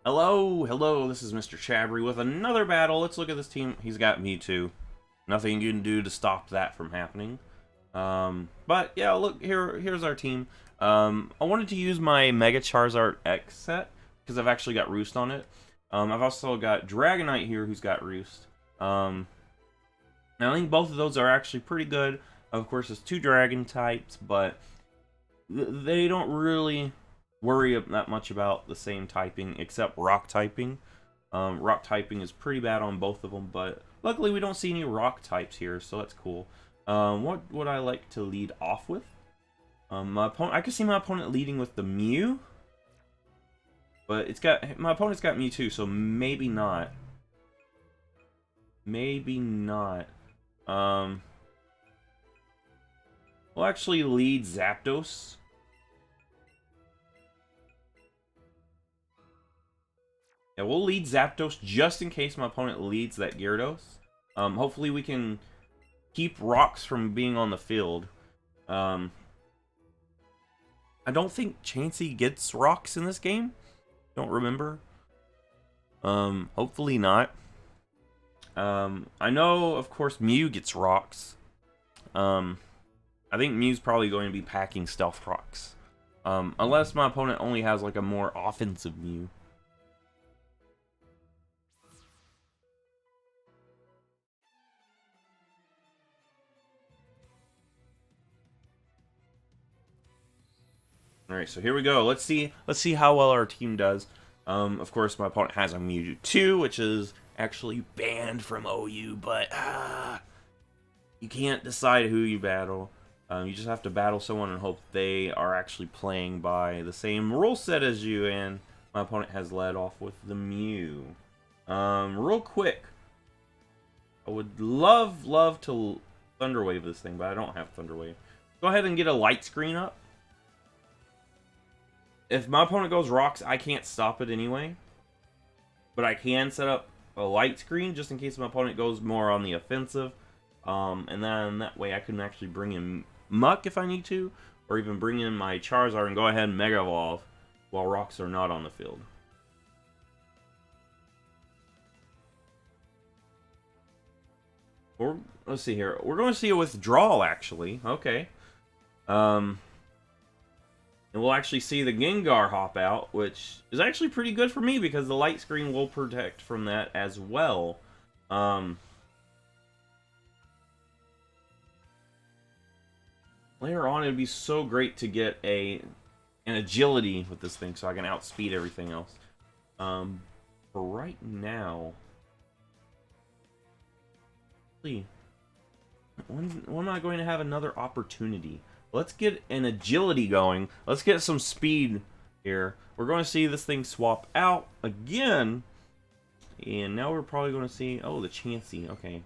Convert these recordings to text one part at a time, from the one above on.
Hello, this is Mr. Chabry with another battle. Let's look at this team. He's got Mewtwo. Nothing you can do to stop that from happening. But yeah, look, here's our team. I wanted to use my Mega Charizard X set, because I've actually got Roost on it. I've also got Dragonite here, who's got Roost. Now I think both of those are actually pretty good. Of course, it's two Dragon types, but they don't really worry that much about the same typing, except rock typing. Rock typing is pretty bad on both of them, but luckily we don't see any rock types here, so that's cool. What would I like to lead off with? I can see my opponent leading with the Mew, but my opponent's got Mewtwo, so maybe not. Maybe not. We'll actually lead Zapdos. Yeah, we'll lead Zapdos just in case my opponent leads that Gyarados. Hopefully we can keep rocks from being on the field. I don't think Chansey gets rocks in this game. Don't remember. Hopefully not. I know, of course, Mew gets rocks. I think Mew's probably going to be packing Stealth Rocks. Unless my opponent only has like a more offensive Mew. Alright, so here we go. Let's see how well our team does. Of course, my opponent has a Mewtwo, which is actually banned from OU, but you can't decide who you battle. You just have to battle someone and hope they are actually playing by the same rule set as you, and my opponent has led off with the Mew. Real quick, I would love to Thunder Wave this thing, but I don't have Thunder Wave. Go ahead and get a light screen up. If my opponent goes rocks, I can't stop it anyway. But I can set up a light screen just in case my opponent goes more on the offensive. And then that way I can actually bring in Muck if I need to. Or even bring in my Charizard and go ahead and Mega Evolve while rocks are not on the field. Let's see here. We're going to see a withdrawal, actually. Okay. And we'll actually see the Gengar hop out, which is actually pretty good for me because the light screen will protect from that as well. Later on, it would be so great to get an agility with this thing so I can outspeed everything else. For right now... when am I going to have another opportunity? Let's get an agility going. Let's get some speed here. We're going to see this thing swap out again. And now we're probably going to see... Oh, the Chansey. Okay.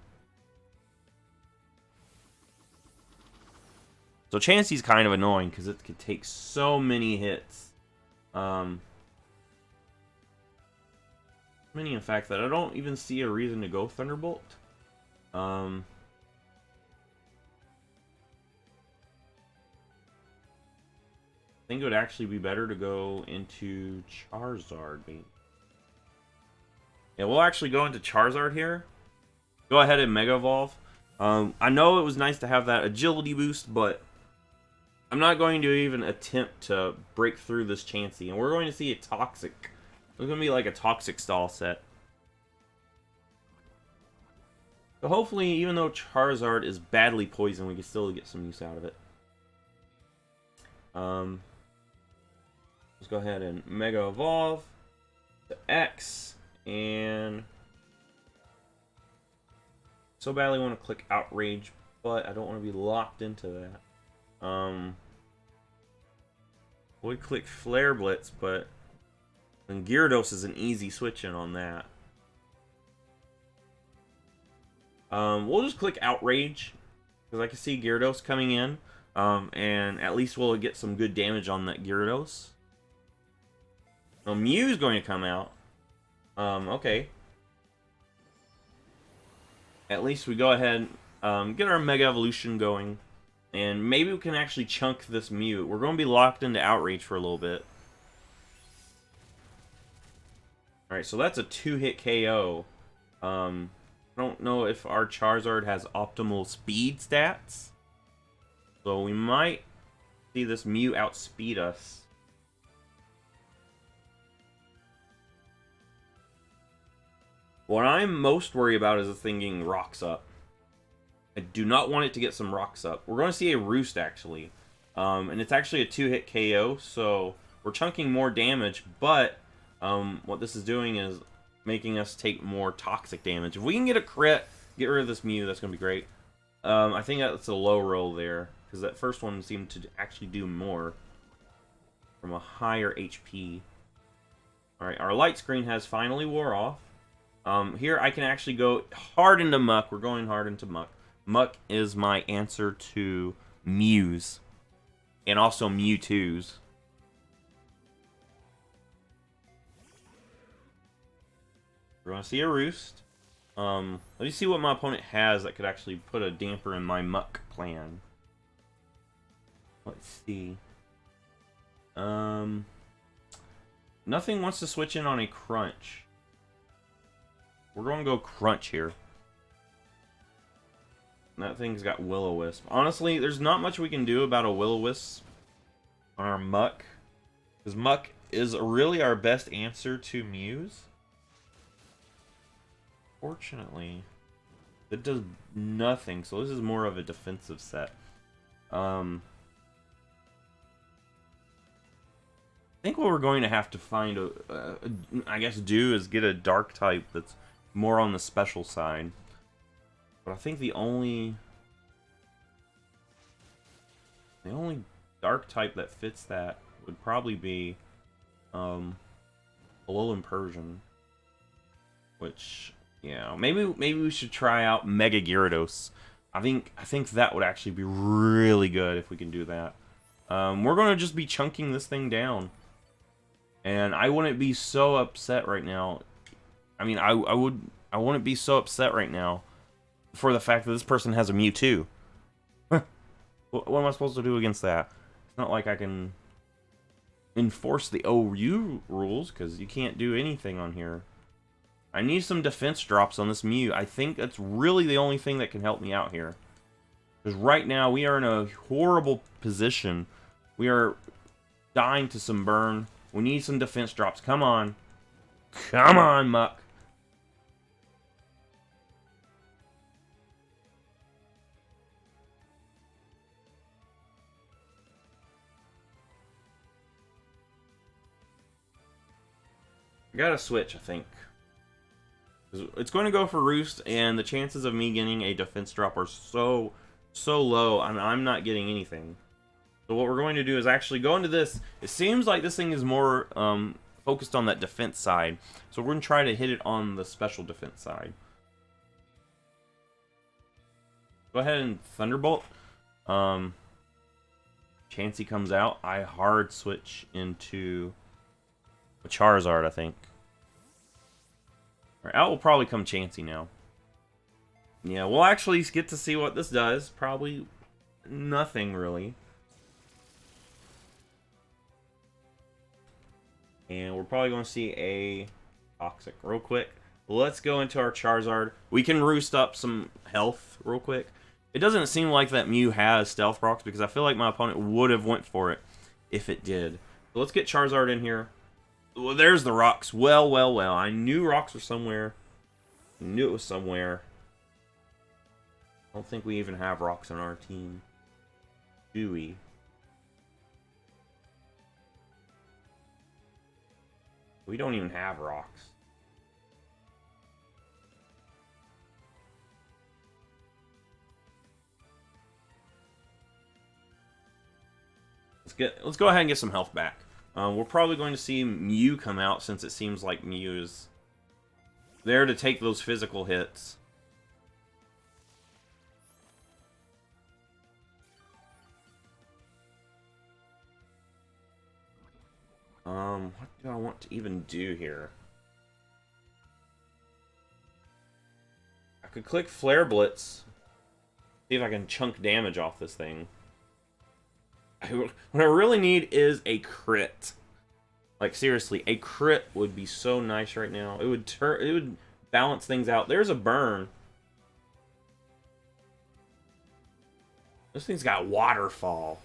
So Chansey's kind of annoying because it could take so many hits. Many, in fact, that I don't even see a reason to go Thunderbolt. I think it would actually be better to go into Charizard, maybe. Yeah, we'll actually go into Charizard here. Go ahead and Mega Evolve. I know it was nice to have that agility boost, but I'm not going to even attempt to break through this Chansey. And we're going to see a Toxic. It's going to be like a Toxic style set. So hopefully, even though Charizard is badly poisoned, we can still get some use out of it. Let's go ahead and Mega Evolve to X, and so badly want to click Outrage, but I don't want to be locked into that. Would click Flare Blitz, but then Gyarados is an easy switch in on that. We'll just click Outrage because I can see Gyarados coming in, and at least we'll get some good damage on that Gyarados. So Mew's going to come out. Okay. At least we go ahead and get our Mega Evolution going. And maybe we can actually chunk this Mew. We're going to be locked into Outrage for a little bit. Alright, so that's a 2-hit KO. I don't know if our Charizard has optimal speed stats. So we might see this Mew outspeed us. What I'm most worried about is this thing getting rocks up. I do not want it to get some rocks up. We're going to see a Roost, actually. And it's actually a 2-hit KO, so we're chunking more damage, but what this is doing is making us take more toxic damage. If we can get a crit, get rid of this Mew, that's going to be great. I think that's a low roll there, because that first one seemed to actually do more from a higher HP. Alright, our light screen has finally wore off. Here I can actually go hard into Muck. We're going hard into Muck. Muck is my answer to Mews. And also Mewtwo's. We're going to see a Roost. Let me see what my opponent has that could actually put a damper in my Muck plan. Let's see. Nothing wants to switch in on a Crunch. We're going to go Crunch here. That thing's got Will-O-Wisp. Honestly, there's not much we can do about a Will-O-Wisp on our Muck. Because Muck is really our best answer to Mews. Fortunately, it does nothing. So this is more of a defensive set. I think what we're going to have to find, I guess, do is get a Dark type that's more on the special side. But I think the only Dark type that fits that would probably be Alolan Persian. Which, yeah, maybe we should try out Mega Gyarados. I think that would actually be really good if we can do that. We're gonna just be chunking this thing down. And I wouldn't be so upset right now. I mean, I wouldn't be so upset right now for the fact that this person has a Mewtwo. What am I supposed to do against that? It's not like I can enforce the OU rules, because you can't do anything on here. I need some defense drops on this Mew. I think that's really the only thing that can help me out here. Because right now, we are in a horrible position. We are dying to some burn. We need some defense drops. Come on. Come on, Muck. I gotta switch, I think. It's going to go for Roost, and the chances of me getting a defense drop are so low. I'm not getting anything. So what we're going to do is actually go into this. It seems like this thing is more focused on that defense side. So we're going to try to hit it on the special defense side. Go ahead and Thunderbolt. Chansey comes out. I hard switch into a Charizard, I think. Right, out will probably come Chansey now. Yeah, we'll actually get to see what this does. Probably nothing, really. And we're probably going to see a Toxic real quick. Let's go into our Charizard. We can roost up some health real quick. It doesn't seem like that Mew has Stealth Rocks, because I feel like my opponent would have went for it if it did. So let's get Charizard in here. Well, there's the rocks. Well. I knew rocks were somewhere. I knew it was somewhere. I don't think we even have rocks on our team. Do we? We don't even have rocks. Let's go ahead and get some health back. We're probably going to see Mew come out, since it seems like Mew is there to take those physical hits. What do I want to even do here? I could click Flare Blitz, see if I can chunk damage off this thing. What I really need is a crit. Like seriously, a crit would be so nice right now. It would balance things out. There's a burn. This thing's got waterfall.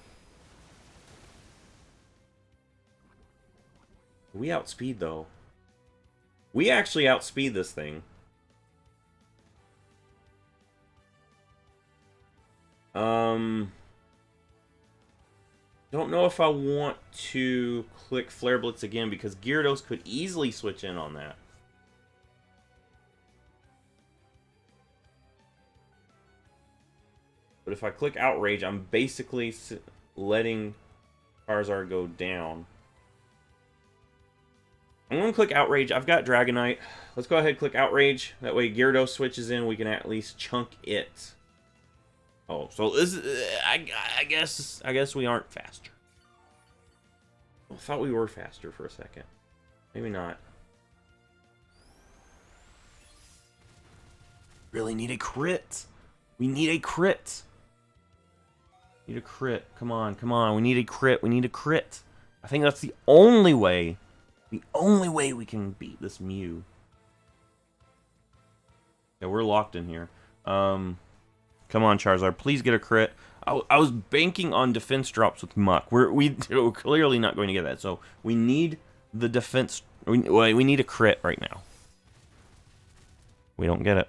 We outspeed though. We actually outspeed this thing. Don't know if I want to click Flare Blitz again because Gyarados could easily switch in on that. But if I click Outrage, I'm basically letting Charizard go down. I'm going to click Outrage. I've got Dragonite. Let's go ahead and click Outrage. That way Gyarados switches in. We can at least chunk it. Oh, so this is, I guess we aren't faster. I thought we were faster for a second. Maybe not. Really need a crit. We need a crit. Need a crit. Come on, come on. We need a crit. We need a crit. I think that's the only way. The only way we can beat this Mew. Yeah, we're locked in here. Come on, Charizard. Please get a crit. I was banking on defense drops with Muck. We're clearly not going to get that. So we need the defense. We need a crit right now. We don't get it.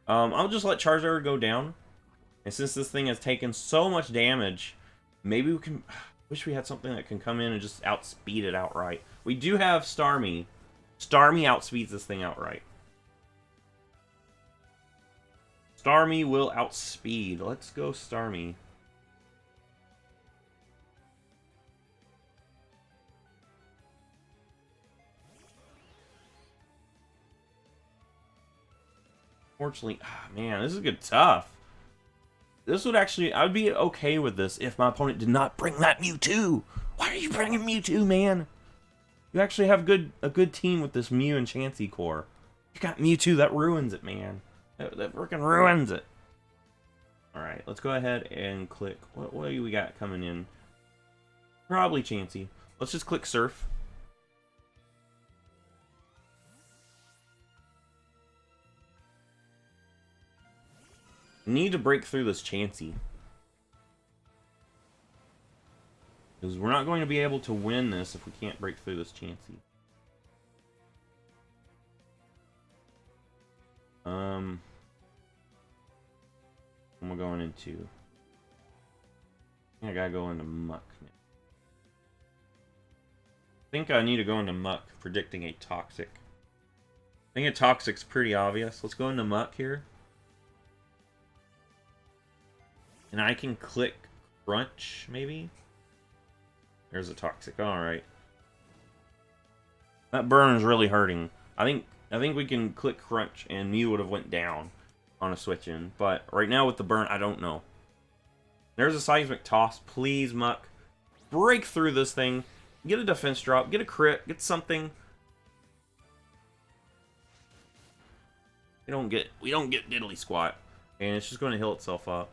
I'll just let Charizard go down. And since this thing has taken so much damage, maybe we can... Wish we had something that can come in and just outspeed it outright. We do have Starmie. Starmie outspeeds this thing outright. Starmie will outspeed. Let's go Starmie. Fortunately, man, this is good tough. This would actually, I would be okay with this if my opponent did not bring that Mewtwo. Why are you bringing Mewtwo, man? You actually have a good team with this Mew and Chansey core. You got Mewtwo, that ruins it, man. That freaking ruins it. Alright, let's go ahead and click. What do we got coming in? Probably Chansey. Let's just click Surf. Need to break through this Chansey. Because we're not going to be able to win this if we can't break through this Chansey. What am I going into? I gotta go into Muck. I think I need to go into Muck, predicting a Toxic. I think a Toxic's pretty obvious. Let's go into Muck here. And I can click Crunch, maybe? There's a Toxic. Alright. That burn is really hurting. I think we can click Crunch and Mew would have went down on a switch in. But right now with the burn, I don't know. There's a Seismic Toss. Please, Muck. Break through this thing. Get a defense drop. Get a crit. Get something. We don't get diddly squat. And it's just going to heal itself up.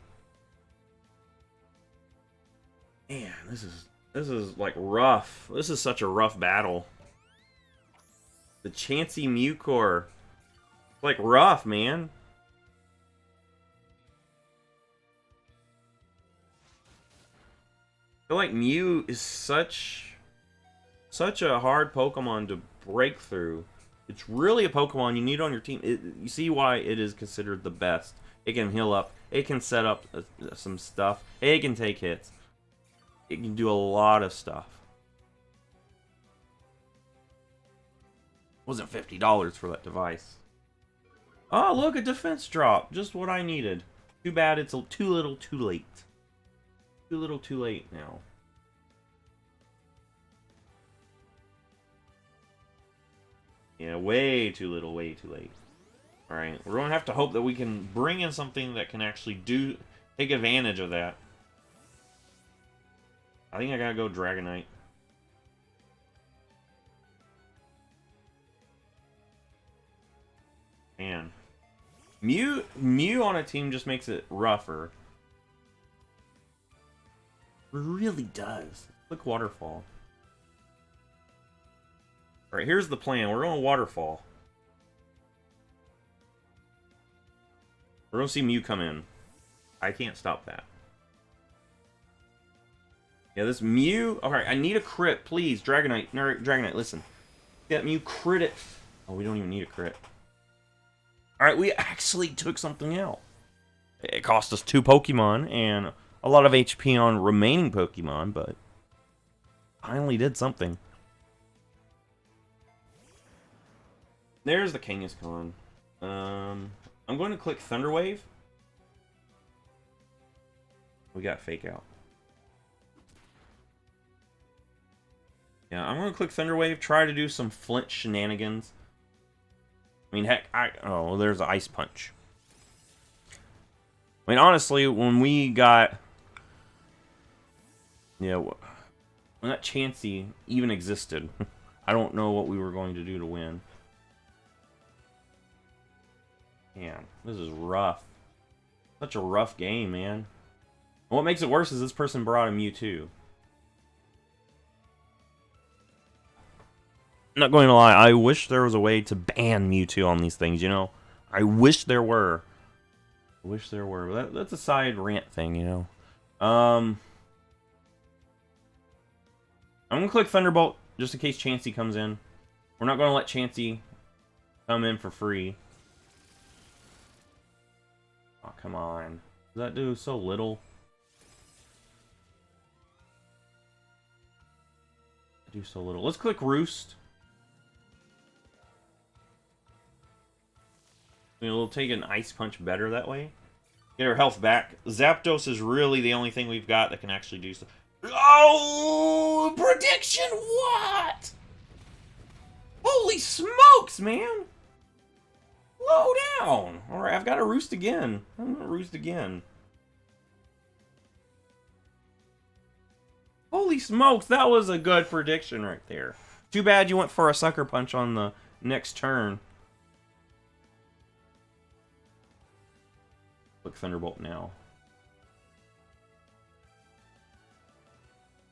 Man, this is like rough. This is such a rough battle. The Chansey Mew core. Like rough, man. I feel like Mew is such a hard Pokemon to break through. It's really a Pokemon you need on your team. You see why it is considered the best. It can heal up. It can set up some stuff. It can take hits. It can do a lot of stuff. Wasn't $50 for that device. Oh, look, a defense drop. Just what I needed. Too bad it's too little too late. Too little too late now. Yeah, way too little, way too late. Alright, we're going to have to hope that we can bring in something that can actually take advantage of that. I think I gotta go Dragonite. Man. Mew on a team just makes it rougher. It really does. Look, Waterfall. Alright, here's the plan. We're going to Waterfall. We're going to see Mew come in. I can't stop that. Yeah, this Mew... Alright, I need a crit, please. Dragonite. No, Dragonite, listen. Get Mew crit it. Oh, we don't even need a crit. Alright, we actually took something out. It cost us 2 Pokemon and a lot of HP on remaining Pokemon, but finally did something. There's the Kangaskhan. I'm going to click Thunder Wave. We got Fake Out. Yeah, I'm going to click Thunder Wave, try to do some Flint shenanigans. I mean, heck, oh, well, there's an Ice Punch. I mean, honestly, when we got... Yeah, when that Chansey even existed, I don't know what we were going to do to win. Man, this is rough. Such a rough game, man. And what makes it worse is this person brought a Mewtwo. Not going to lie, I wish there was a way to ban Mewtwo on these things, you know? I wish there were. I wish there were. But that's a side rant thing, you know? I'm going to click Thunderbolt, just in case Chansey comes in. We're not going to let Chansey come in for free. Oh, come on. Does that do so little? Do so little. Let's click Roost. We'll take an Ice Punch better that way. Get our health back. Zapdos is really the only thing we've got that can actually do so. Oh! Prediction! What? Holy smokes, man! Slow down! Alright, I've got to Roost again. I'm gonna Roost again. Holy smokes, that was a good prediction right there. Too bad you went for a Sucker Punch on the next turn. Click Thunderbolt now.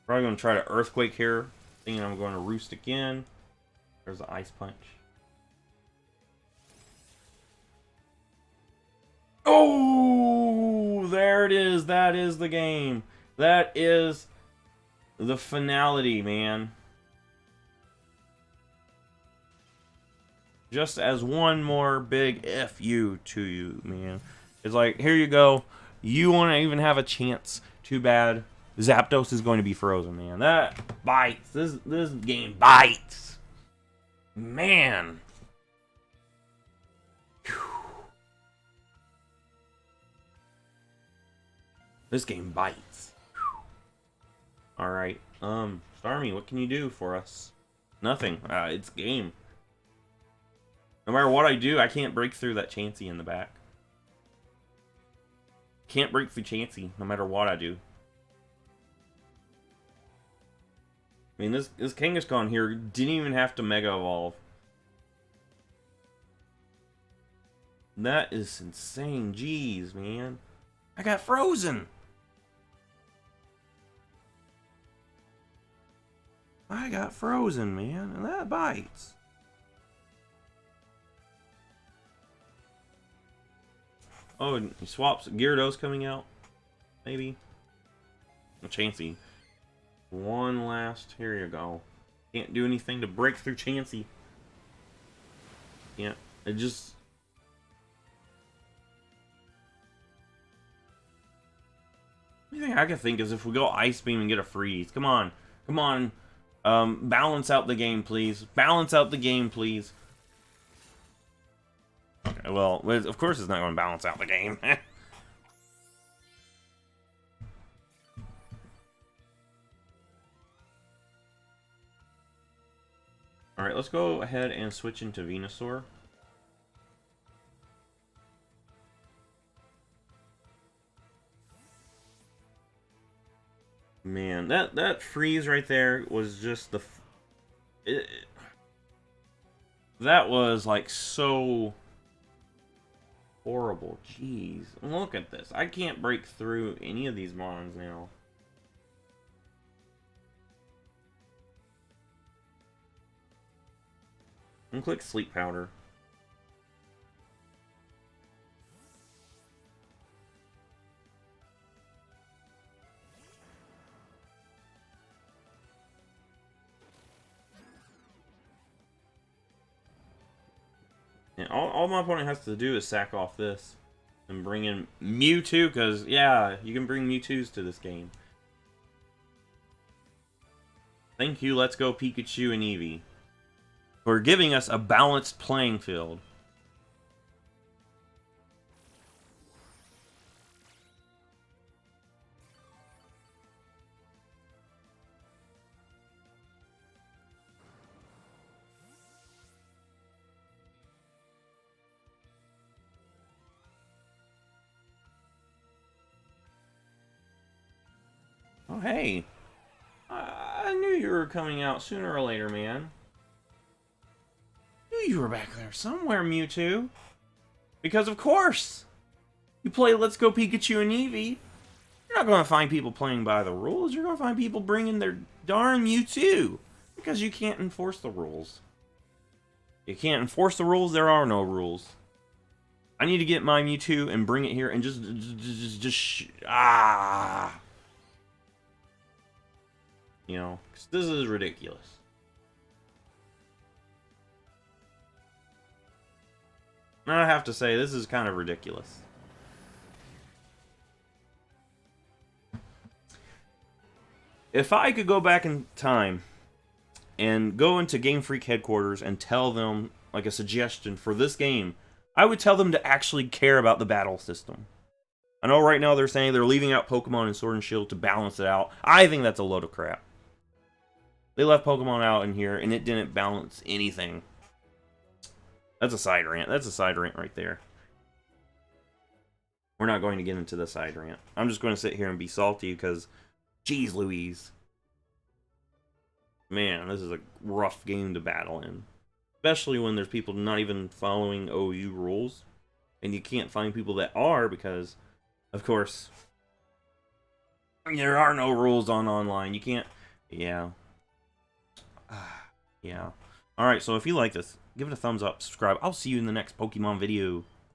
Probably going to try to Earthquake here. Thinking I'm going to Roost again. There's the Ice Punch. Oh! There it is. That is the game. That is the finality, man. Just as one more big F you to you, man. It's like, here you go. You want to even have a chance. Too bad. Zapdos is going to be frozen, man. That bites. This game bites. Man. Whew. This game bites. Alright. Starmie, what can you do for us? Nothing. It's game. No matter what I do, I can't break through that Chansey in the back. Can't break through Chansey, no matter what I do. I mean, this Kangaskhan here didn't even have to Mega Evolve. That is insane. Jeez, man. I got frozen. I got frozen, man, and that bites. Oh, and he swaps. Gyarados coming out. Maybe. A Chansey. One last. Here you go. Can't do anything to break through Chansey. Can't. It just... The only thing I can think is if we go Ice Beam and get a freeze. Come on. Come on. Balance out the game, please. Balance out the game, please. Okay, well, of course it's not going to balance out the game. Alright, let's go ahead and switch into Venusaur. Man, that freeze right there was just the... that was, like, so... horrible. Jeez. Look at this. I can't break through any of these mons now. And click Sleep Powder. And all my opponent has to do is sack off this and bring in Mewtwo, because, yeah, you can bring Mewtwo's to this game. Thank you, Let's Go Pikachu and Eevee, for giving us a balanced playing field. Oh, hey. I knew you were coming out sooner or later, man. I knew you were back there somewhere, Mewtwo. Because, of course, you play Let's Go Pikachu and Eevee. You're not going to find people playing by the rules. You're going to find people bringing their darn Mewtwo. Because you can't enforce the rules. You can't enforce the rules, there are no rules. I need to get my Mewtwo and bring it here and just you know, 'cause this is ridiculous. I have to say, this is kind of ridiculous. If I could go back in time and go into Game Freak headquarters and tell them, like, a suggestion for this game, I would tell them to actually care about the battle system. I know right now they're saying they're leaving out Pokemon and Sword and Shield to balance it out. I think that's a load of crap. They left Pokemon out in here, and it didn't balance anything. That's a side rant. That's a side rant right there. We're not going to get into the side rant. I'm just going to sit here and be salty because, geez Louise. Man, this is a rough game to battle in. Especially when there's people not even following OU rules. And you can't find people that are because, of course, there are no rules on online. You can't... Yeah. Yeah. Alright, so if you like this, give it a thumbs up, subscribe. I'll see you in the next Pokemon video.